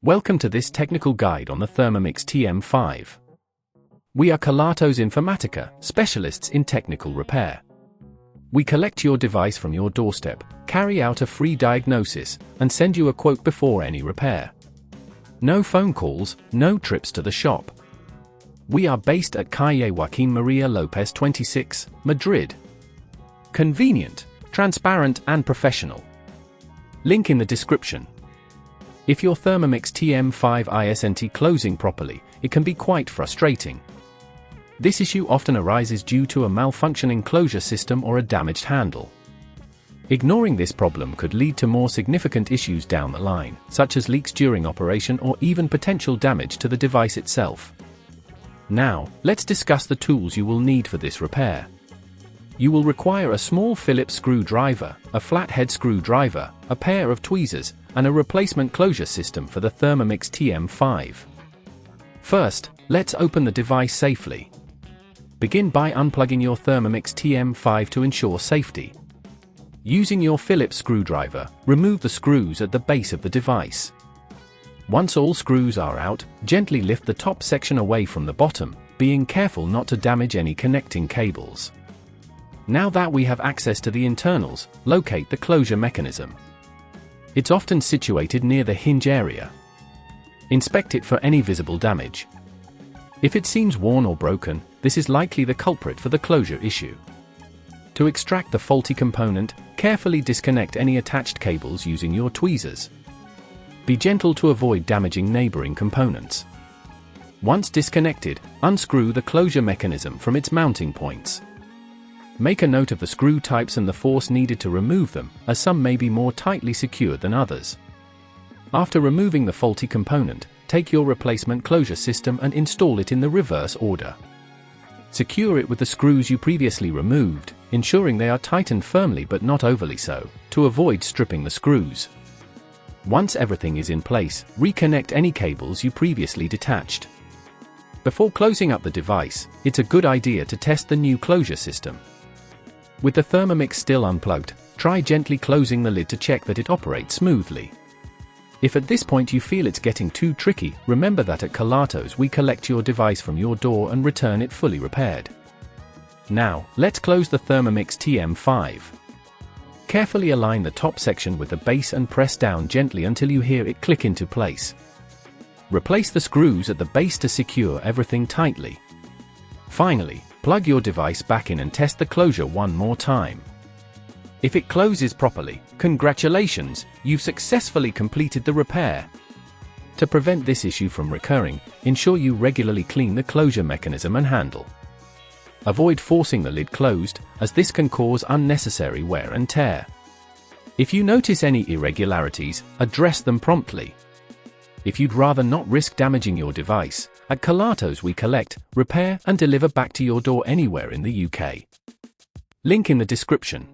Welcome to this technical guide on the Thermomix TM5. We are Kelatos Informatica, specialists in technical repair. We collect your device from your doorstep, carry out a free diagnosis, and send you a quote before any repair. No phone calls, no trips to the shop. We are based at Calle Joaquín María López 26, Madrid. Convenient, transparent and professional. Link in the description. If your Thermomix TM5 isn't closing properly, it can be quite frustrating. This issue often arises due to a malfunctioning closure system or a damaged handle. Ignoring this problem could lead to more significant issues down the line, such as leaks during operation or even potential damage to the device itself. Now, let's discuss the tools you will need for this repair. You will require a small Phillips screwdriver, a flathead screwdriver, a pair of tweezers, and a replacement closure system for the Thermomix TM5. First, let's open the device safely. Begin by unplugging your Thermomix TM5 to ensure safety. Using your Phillips screwdriver, remove the screws at the base of the device. Once all screws are out, gently lift the top section away from the bottom, being careful not to damage any connecting cables. Now that we have access to the internals, locate the closure mechanism. It's often situated near the hinge area. Inspect it for any visible damage. If it seems worn or broken, this is likely the culprit for the closure issue. To extract the faulty component, carefully disconnect any attached cables using your tweezers. Be gentle to avoid damaging neighboring components. Once disconnected, unscrew the closure mechanism from its mounting points. Make a note of the screw types and the force needed to remove them, as some may be more tightly secured than others. After removing the faulty component, take your replacement closure system and install it in the reverse order. Secure it with the screws you previously removed, ensuring they are tightened firmly but not overly so, to avoid stripping the screws. Once everything is in place, reconnect any cables you previously detached. Before closing up the device, it's a good idea to test the new closure system. With the Thermomix still unplugged, try gently closing the lid to check that it operates smoothly. If at this point you feel it's getting too tricky, remember that at Kelatos we collect your device from your door and return it fully repaired. Now, let's close the Thermomix TM5. Carefully align the top section with the base and press down gently until you hear it click into place. Replace the screws at the base to secure everything tightly. Finally, plug your device back in and test the closure one more time. If it closes properly, congratulations, you've successfully completed the repair. To prevent this issue from recurring, ensure you regularly clean the closure mechanism and handle. Avoid forcing the lid closed, as this can cause unnecessary wear and tear. If you notice any irregularities, address them promptly. If you'd rather not risk damaging your device, at Kelatos we collect, repair and deliver back to your door anywhere in the UK. Link in the description.